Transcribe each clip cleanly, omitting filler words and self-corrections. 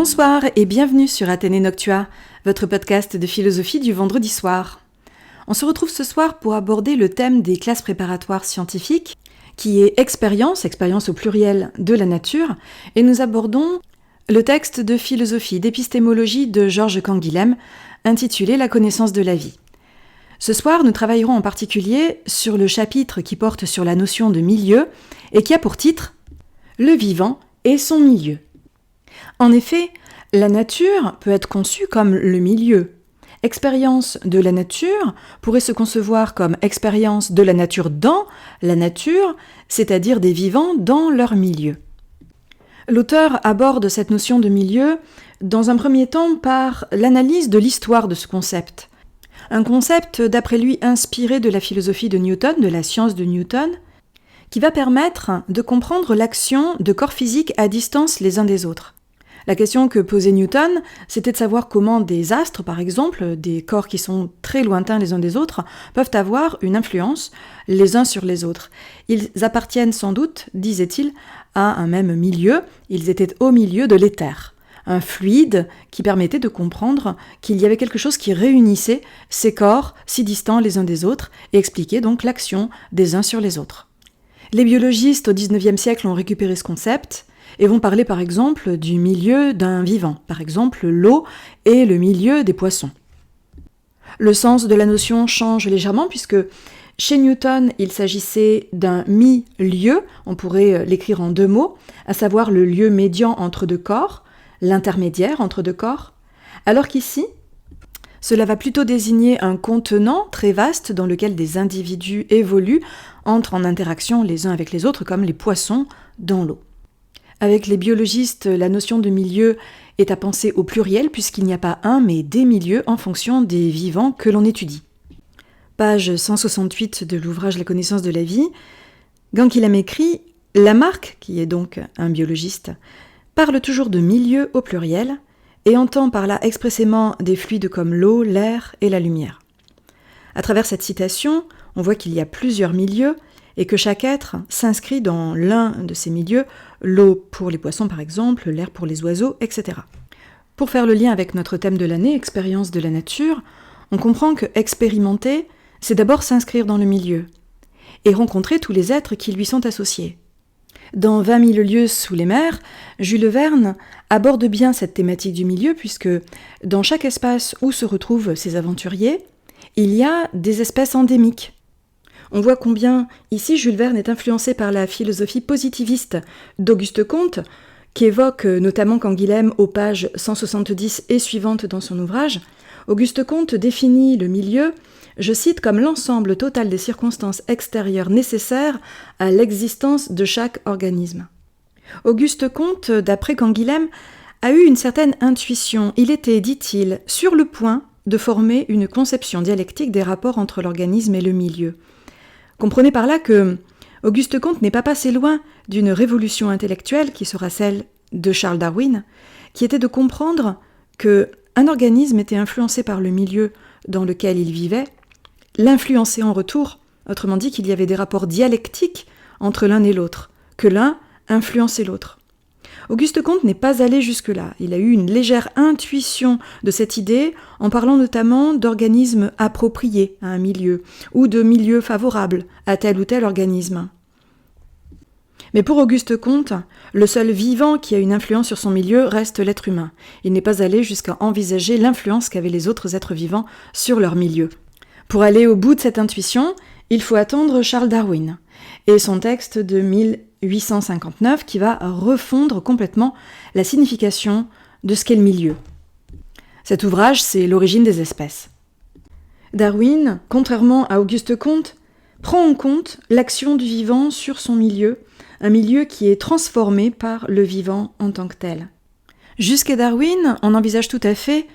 Bonsoir et bienvenue sur Athénée Noctua, votre podcast de philosophie du vendredi soir. On se retrouve ce soir pour aborder le thème des classes préparatoires scientifiques, qui est expérience au pluriel de la nature, et nous abordons le texte de philosophie d'épistémologie de Georges Canguilhem, intitulé La connaissance de la vie. Ce soir, nous travaillerons en particulier sur le chapitre qui porte sur la notion de milieu et qui a pour titre « Le vivant et son milieu ». En effet, la nature peut être conçue comme le milieu. Expérience de la nature pourrait se concevoir comme expérience de la nature dans la nature, c'est-à-dire des vivants dans leur milieu. L'auteur aborde cette notion de milieu dans un premier temps par l'analyse de l'histoire de ce concept. Un concept d'après lui inspiré de la philosophie de Newton, de la science de Newton, qui va permettre de comprendre l'action de corps physiques à distance les uns des autres. La question que posait Newton, c'était de savoir comment des astres, par exemple, des corps qui sont très lointains les uns des autres, peuvent avoir une influence les uns sur les autres. Ils appartiennent sans doute, disait-il, à un même milieu, ils étaient au milieu de l'éther, un fluide qui permettait de comprendre qu'il y avait quelque chose qui réunissait ces corps si distants les uns des autres et expliquait donc l'action des uns sur les autres. Les biologistes au XIXe siècle ont récupéré ce concept et vont parler par exemple du milieu d'un vivant, par exemple l'eau et le milieu des poissons. Le sens de la notion change légèrement puisque chez Newton, il s'agissait d'un mi-lieu, on pourrait l'écrire en deux mots, à savoir le lieu médian entre deux corps, l'intermédiaire entre deux corps, alors qu'ici, cela va plutôt désigner un contenant très vaste dans lequel des individus évoluent, entrent en interaction les uns avec les autres comme les poissons dans l'eau. Avec les biologistes, la notion de milieu est à penser au pluriel puisqu'il n'y a pas un mais des milieux en fonction des vivants que l'on étudie. Page 168 de l'ouvrage La connaissance de la vie, Canguilhem écrit « Lamarck, qui est donc un biologiste, parle toujours de milieu au pluriel et entend par là expressément des fluides comme l'eau, l'air et la lumière. » À travers cette citation, on voit qu'il y a plusieurs milieux et que chaque être s'inscrit dans l'un de ces milieux, l'eau pour les poissons par exemple, l'air pour les oiseaux, etc. Pour faire le lien avec notre thème de l'année, expérience de la nature, on comprend que expérimenter, c'est d'abord s'inscrire dans le milieu et rencontrer tous les êtres qui lui sont associés. Dans 20 000 lieues sous les mers, Jules Verne aborde bien cette thématique du milieu puisque dans chaque espace où se retrouvent ces aventuriers, il y a des espèces endémiques. On voit combien ici Jules Verne est influencé par la philosophie positiviste d'Auguste Comte, qui évoque notamment Canguilhem aux pages 170 et suivantes dans son ouvrage. Auguste Comte définit le milieu, je cite, comme l'ensemble total des circonstances extérieures nécessaires à l'existence de chaque organisme. Auguste Comte, d'après Canguilhem, a eu une certaine intuition. Il était, dit-il, sur le point de former une conception dialectique des rapports entre l'organisme et le milieu. Comprenez par là que Auguste Comte n'est pas passé loin d'une révolution intellectuelle qui sera celle de Charles Darwin, qui était de comprendre qu'un organisme était influencé par le milieu dans lequel il vivait, l'influençait en retour, autrement dit qu'il y avait des rapports dialectiques entre l'un et l'autre, que l'un influençait l'autre. Auguste Comte n'est pas allé jusque-là, il a eu une légère intuition de cette idée en parlant notamment d'organismes appropriés à un milieu ou de milieux favorables à tel ou tel organisme. Mais pour Auguste Comte, le seul vivant qui a une influence sur son milieu reste l'être humain. Il n'est pas allé jusqu'à envisager l'influence qu'avaient les autres êtres vivants sur leur milieu. Pour aller au bout de cette intuition, il faut attendre Charles Darwin et son texte de 1859 qui va refondre complètement la signification de ce qu'est le milieu. Cet ouvrage, c'est L'origine des espèces. Darwin, contrairement à Auguste Comte, prend en compte l'action du vivant sur son milieu, un milieu qui est transformé par le vivant en tant que tel. Jusqu'à Darwin, on envisage tout à fait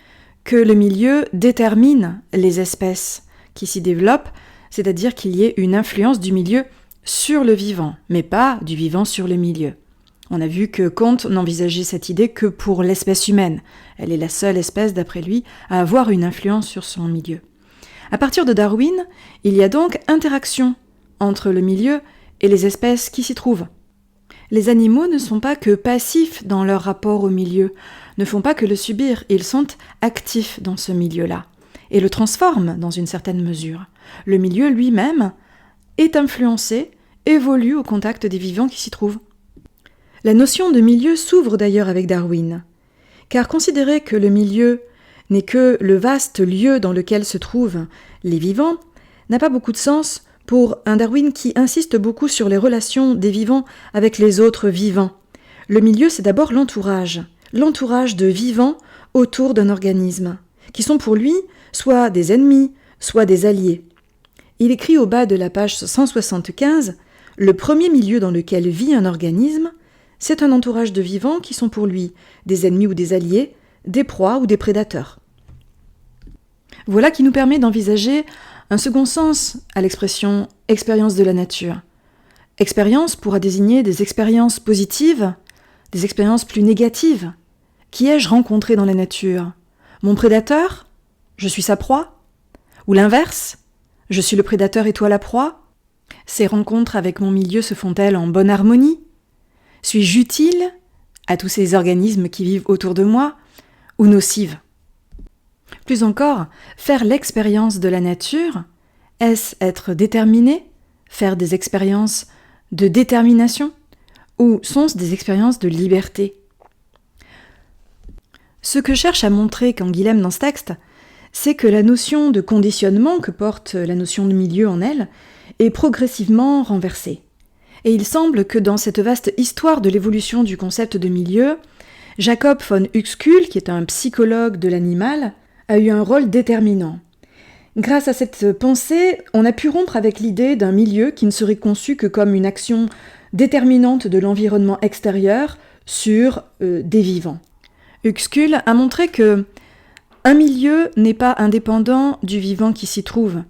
que le milieu détermine les espèces qui s'y développent, c'est-à-dire qu'il y ait une influence du milieu sur le vivant, mais pas du vivant sur le milieu. On a vu que Comte n'envisageait cette idée que pour l'espèce humaine. Elle est la seule espèce, d'après lui, à avoir une influence sur son milieu. À partir de Darwin, il y a donc interaction entre le milieu et les espèces qui s'y trouvent. Les animaux ne sont pas que passifs dans leur rapport au milieu, ne font pas que le subir, ils sont actifs dans ce milieu-là, et le transforment dans une certaine mesure. Le milieu lui-même est influencé, évolue au contact des vivants qui s'y trouvent. La notion de milieu s'ouvre d'ailleurs avec Darwin, car considérer que le milieu n'est que le vaste lieu dans lequel se trouvent les vivants n'a pas beaucoup de sens pour un Darwin qui insiste beaucoup sur les relations des vivants avec les autres vivants. Le milieu, c'est d'abord l'entourage de vivants autour d'un organisme, qui sont pour lui soit des ennemis, soit des alliés. Il écrit au bas de la page 175 « Le premier milieu dans lequel vit un organisme, c'est un entourage de vivants qui sont pour lui des ennemis ou des alliés, des proies ou des prédateurs. » Voilà qui nous permet d'envisager un second sens à l'expression « expérience de la nature ». Expérience pourra désigner des expériences positives, des expériences plus négatives. Qui ai-je rencontré dans la nature ? Mon prédateur ? Je suis sa proie ? Ou l'inverse ? Je suis le prédateur et toi la proie ? Ces rencontres avec mon milieu se font-elles en bonne harmonie ? Suis-je utile à tous ces organismes qui vivent autour de moi ou nocive ? Plus encore, faire l'expérience de la nature, est-ce être déterminé, faire des expériences de détermination, ou sont-ce des expériences de liberté ? Ce que cherche à montrer Canguilhem dans ce texte, c'est que la notion de conditionnement que porte la notion de milieu en elle est progressivement renversée. Et il semble que dans cette vaste histoire de l'évolution du concept de milieu, Jacob von Uexküll, qui est un psychologue de l'animal, a eu un rôle déterminant. Grâce à cette pensée, on a pu rompre avec l'idée d'un milieu qui ne serait conçu que comme une action déterminante de l'environnement extérieur sur des vivants. Uexküll a montré que un milieu n'est pas indépendant du vivant qui s'y trouve,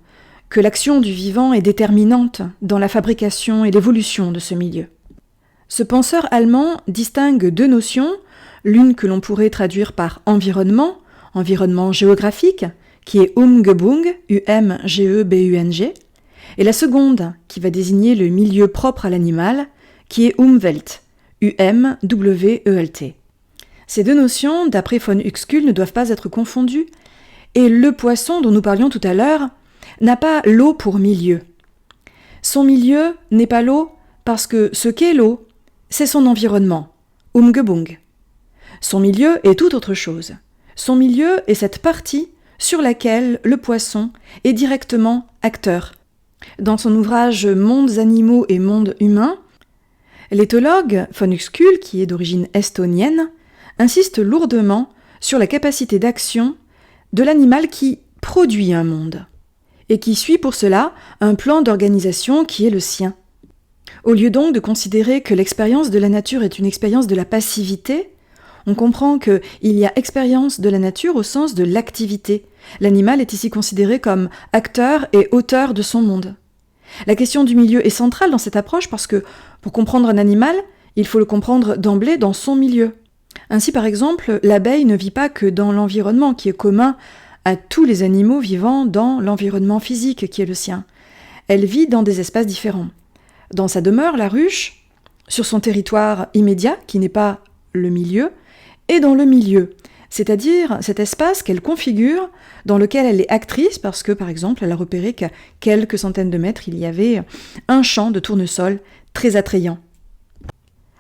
que l'action du vivant est déterminante dans la fabrication et l'évolution de ce milieu. Ce penseur allemand distingue deux notions, l'une que l'on pourrait traduire par environnement géographique, qui est Umgebung, U-M-G-E-B-U-N-G, et la seconde, qui va désigner le milieu propre à l'animal, qui est Umwelt, U-M-W-E-L-T. Ces deux notions, d'après von Uexküll, ne doivent pas être confondues, et le poisson dont nous parlions tout à l'heure n'a pas l'eau pour milieu. Son milieu n'est pas l'eau parce que ce qu'est l'eau, c'est son environnement, Umgebung. Son milieu est tout autre chose. Son milieu est cette partie sur laquelle le poisson est directement acteur. Dans son ouvrage « Mondes animaux et mondes humains », l'éthologue von Uexküll, qui est d'origine estonienne, insiste lourdement sur la capacité d'action de l'animal qui produit un monde et qui suit pour cela un plan d'organisation qui est le sien. Au lieu donc de considérer que l'expérience de la nature est une expérience de la passivité, on comprend qu'il y a expérience de la nature au sens de l'activité. L'animal est ici considéré comme acteur et auteur de son monde. La question du milieu est centrale dans cette approche parce que, pour comprendre un animal, il faut le comprendre d'emblée dans son milieu. Ainsi, par exemple, l'abeille ne vit pas que dans l'environnement qui est commun à tous les animaux vivant dans l'environnement physique qui est le sien. Elle vit dans des espaces différents. Dans sa demeure, la ruche, sur son territoire immédiat, qui n'est pas le milieu, et dans le milieu, c'est-à-dire cet espace qu'elle configure, dans lequel elle est actrice parce que, par exemple, elle a repéré qu'à quelques centaines de mètres, il y avait un champ de tournesol très attrayant.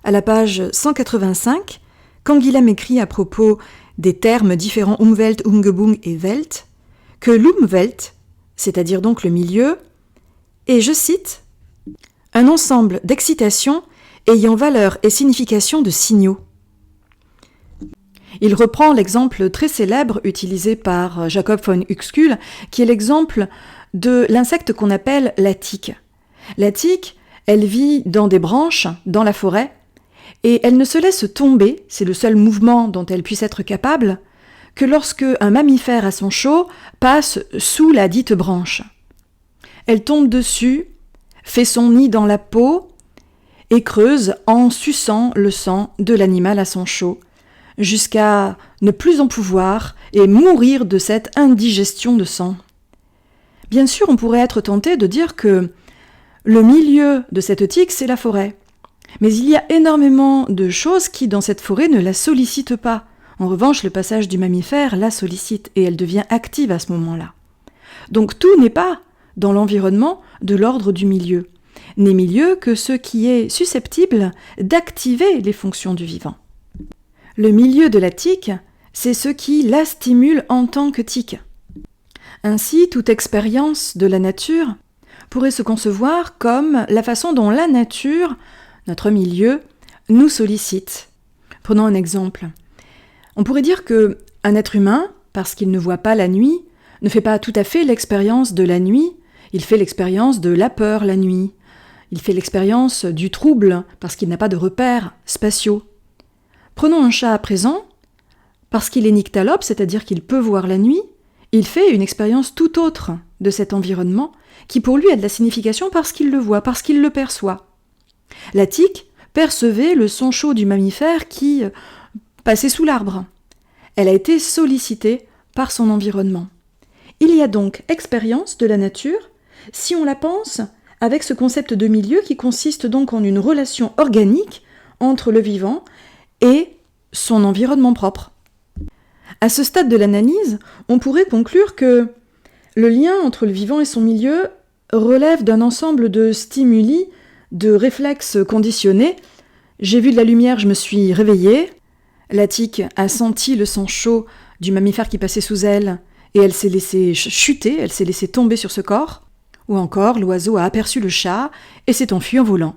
À la page 185, Canguilhem écrit à propos des termes différents Umwelt, Umgebung et Welt, que l'Umwelt, c'est-à-dire donc le milieu, est, je cite, « un ensemble d'excitations ayant valeur et signification de signaux ». Il reprend l'exemple très célèbre utilisé par Jacob von Uexküll, qui est l'exemple de l'insecte qu'on appelle la tique. La tique, elle vit dans des branches, dans la forêt, et elle ne se laisse tomber, c'est le seul mouvement dont elle puisse être capable, que lorsque un mammifère à son chaud passe sous la dite branche. Elle tombe dessus, fait son nid dans la peau et creuse en suçant le sang de l'animal à son chaud, jusqu'à ne plus en pouvoir et mourir de cette indigestion de sang. Bien sûr, on pourrait être tenté de dire que le milieu de cette tique, c'est la forêt. Mais il y a énormément de choses qui, dans cette forêt, ne la sollicitent pas. En revanche, le passage du mammifère la sollicite et elle devient active à ce moment-là. Donc tout n'est pas, dans l'environnement, de l'ordre du milieu. N'est milieu que ce qui est susceptible d'activer les fonctions du vivant. Le milieu de la tique, c'est ce qui la stimule en tant que tique. Ainsi, toute expérience de la nature pourrait se concevoir comme la façon dont la nature, notre milieu, nous sollicite. Prenons un exemple. On pourrait dire qu'un être humain, parce qu'il ne voit pas la nuit, ne fait pas tout à fait l'expérience de la nuit, il fait l'expérience de la peur la nuit. Il fait l'expérience du trouble, parce qu'il n'a pas de repères spatiaux. Prenons un chat à présent, parce qu'il est nyctalope, c'est-à-dire qu'il peut voir la nuit, il fait une expérience tout autre de cet environnement, qui pour lui a de la signification parce qu'il le voit, parce qu'il le perçoit. La tique percevait le son chaud du mammifère qui passait sous l'arbre. Elle a été sollicitée par son environnement. Il y a donc expérience de la nature, si on la pense avec ce concept de milieu qui consiste donc en une relation organique entre le vivant et son environnement propre. À ce stade de l'analyse, on pourrait conclure que le lien entre le vivant et son milieu relève d'un ensemble de stimuli, de réflexes conditionnés. J'ai vu de la lumière, je me suis réveillée. La tique a senti le sang chaud du mammifère qui passait sous elle et elle s'est laissée chuter, elle s'est laissée tomber sur ce corps. Ou encore, l'oiseau a aperçu le chat et s'est enfui en volant.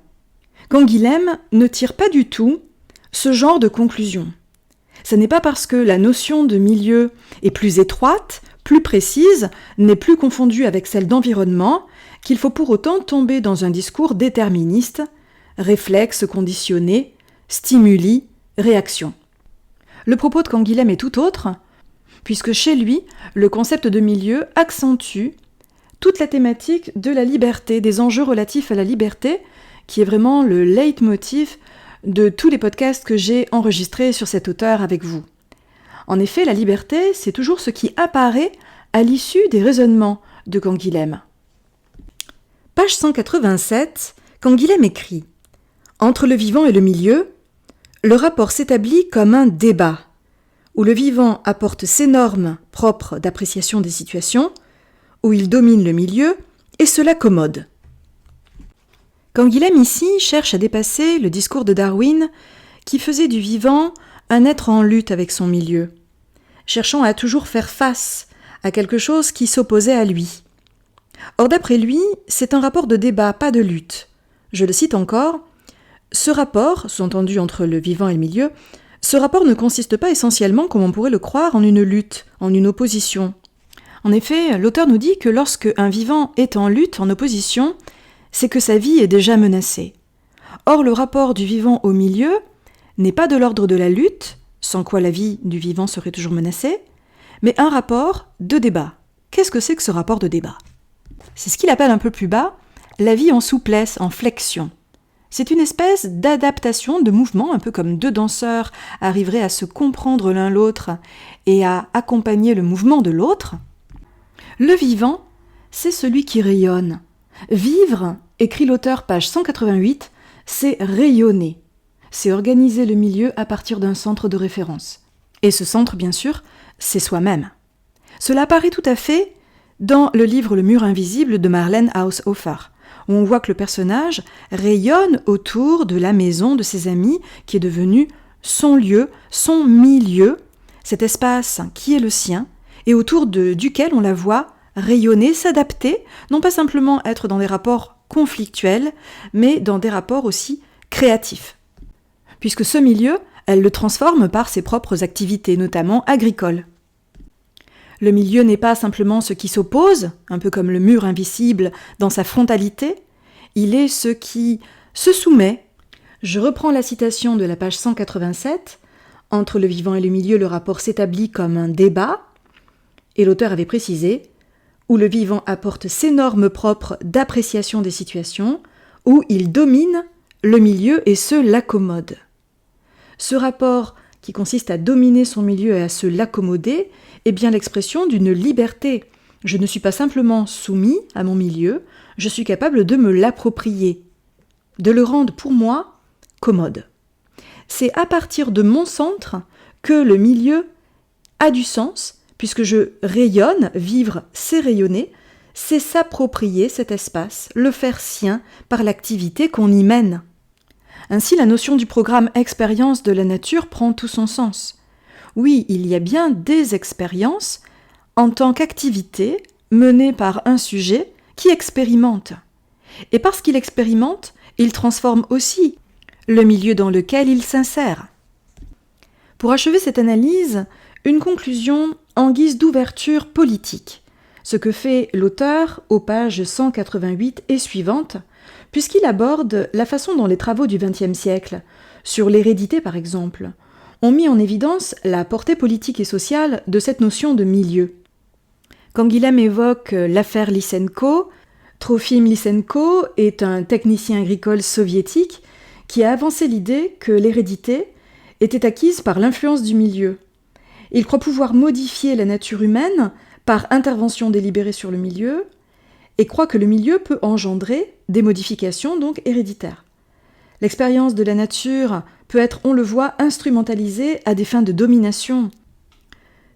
Canguilhem ne tire pas du tout ce genre de conclusion. Ce n'est pas parce que la notion de milieu est plus étroite, plus précise, n'est plus confondue avec celle d'environnement, qu'il faut pour autant tomber dans un discours déterministe, réflexe conditionné, stimuli, réaction. Le propos de Canguilhem est tout autre, puisque chez lui, le concept de milieu accentue toute la thématique de la liberté, des enjeux relatifs à la liberté, qui est vraiment le leitmotiv de tous les podcasts que j'ai enregistrés sur cet auteur avec vous. En effet, la liberté, c'est toujours ce qui apparaît à l'issue des raisonnements de Canguilhem. Page 187, Canguilhem écrit « Entre le vivant et le milieu, le rapport s'établit comme un débat, où le vivant apporte ses normes propres d'appréciation des situations, où il domine le milieu et se l'accommode. » Canguilhem ici cherche à dépasser le discours de Darwin qui faisait du vivant un être en lutte avec son milieu, cherchant à toujours faire face à quelque chose qui s'opposait à lui. Or d'après lui, c'est un rapport de débat, pas de lutte. Je le cite encore, « Ce rapport, sous-entendu entre le vivant et le milieu, ce rapport ne consiste pas essentiellement, comme on pourrait le croire, en une lutte, en une opposition. En effet, l'auteur nous dit que lorsque un vivant est en lutte, en opposition, c'est que sa vie est déjà menacée. Or, le rapport du vivant au milieu n'est pas de l'ordre de la lutte, sans quoi la vie du vivant serait toujours menacée, mais un rapport de débat. Qu'est-ce que c'est que ce rapport de débat ? C'est ce qu'il appelle un peu plus bas la vie en souplesse, en flexion. C'est une espèce d'adaptation, de mouvement, un peu comme deux danseurs arriveraient à se comprendre l'un l'autre et à accompagner le mouvement de l'autre. Le vivant, c'est celui qui rayonne. Vivre, écrit l'auteur, page 188, c'est rayonner. C'est organiser le milieu à partir d'un centre de référence. Et ce centre, bien sûr, c'est soi-même. Cela apparaît tout à fait dans le livre Le mur invisible de Marlene Haushofer, où on voit que le personnage rayonne autour de la maison de ses amis, qui est devenue son lieu, son milieu, cet espace qui est le sien, et autour duquel on la voit rayonner, s'adapter, non pas simplement être dans des rapports conflictuels, mais dans des rapports aussi créatifs. Puisque ce milieu, elle le transforme par ses propres activités, notamment agricoles. Le milieu n'est pas simplement ce qui s'oppose, un peu comme le mur invisible dans sa frontalité, il est ce qui se soumet. Je reprends la citation de la page 187, « Entre le vivant et le milieu, le rapport s'établit comme un débat », et l'auteur avait précisé, où le vivant apporte ses normes propres d'appréciation des situations, où il domine le milieu et se l'accommode. Ce rapport qui consiste à dominer son milieu et à se l'accommoder est bien l'expression d'une liberté. Je ne suis pas simplement soumis à mon milieu, je suis capable de me l'approprier, de le rendre pour moi commode. C'est à partir de mon centre que le milieu a du sens, puisque je rayonne, vivre, c'est rayonner, c'est s'approprier cet espace, le faire sien par l'activité qu'on y mène. Ainsi, la notion du programme expérience de la nature prend tout son sens. Oui, il y a bien des expériences en tant qu'activité menée par un sujet qui expérimente. Et parce qu'il expérimente, il transforme aussi le milieu dans lequel il s'insère. Pour achever cette analyse, une conclusion en guise d'ouverture politique, ce que fait l'auteur aux pages 188 et suivantes, puisqu'il aborde la façon dont les travaux du XXe siècle, sur l'hérédité par exemple, ont mis en évidence la portée politique et sociale de cette notion de milieu. Canguilhem évoque l'affaire Lysenko. Trofim Lysenko est un technicien agricole soviétique qui a avancé l'idée que l'hérédité était acquise par l'influence du milieu. Il croit pouvoir modifier la nature humaine par intervention délibérée sur le milieu et croit que le milieu peut engendrer des modifications donc héréditaires. L'expérience de la nature peut être, on le voit, instrumentalisée à des fins de domination.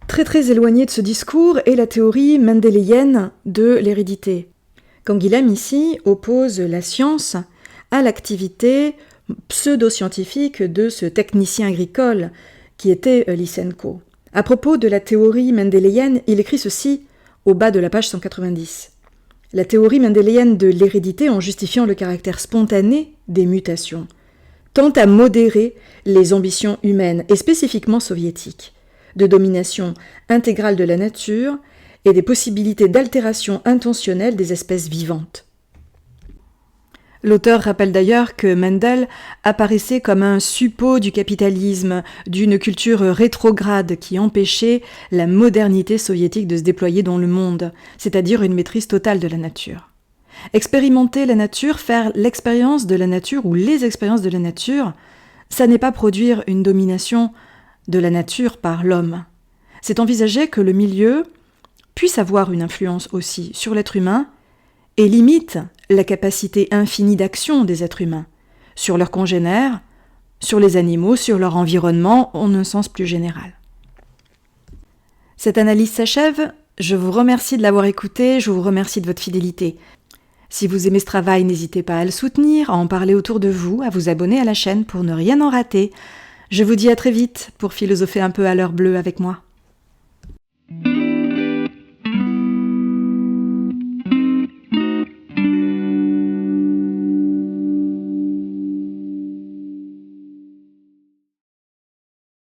Très éloignée de ce discours est la théorie mendélienne de l'hérédité. Canguilhem ici oppose la science à l'activité pseudo-scientifique de ce technicien agricole qui était Lysenko. À propos de la théorie mendélienne, il écrit ceci au bas de la page 190. La théorie mendélienne de l'hérédité, en justifiant le caractère spontané des mutations, tend à modérer les ambitions humaines, et spécifiquement soviétiques, de domination intégrale de la nature et des possibilités d'altération intentionnelle des espèces vivantes. L'auteur rappelle d'ailleurs que Mendel apparaissait comme un suppôt du capitalisme, d'une culture rétrograde qui empêchait la modernité soviétique de se déployer dans le monde, c'est-à-dire une maîtrise totale de la nature. Expérimenter la nature, faire l'expérience de la nature ou les expériences de la nature, ça n'est pas produire une domination de la nature par l'homme. C'est envisager que le milieu puisse avoir une influence aussi sur l'être humain et limite la capacité infinie d'action des êtres humains, sur leurs congénères, sur les animaux, sur leur environnement, en un sens plus général. Cette analyse s'achève, je vous remercie de l'avoir écoutée, je vous remercie de votre fidélité. Si vous aimez ce travail, n'hésitez pas à le soutenir, à en parler autour de vous, à vous abonner à la chaîne pour ne rien en rater. Je vous dis à très vite pour philosopher un peu à l'heure bleue avec moi.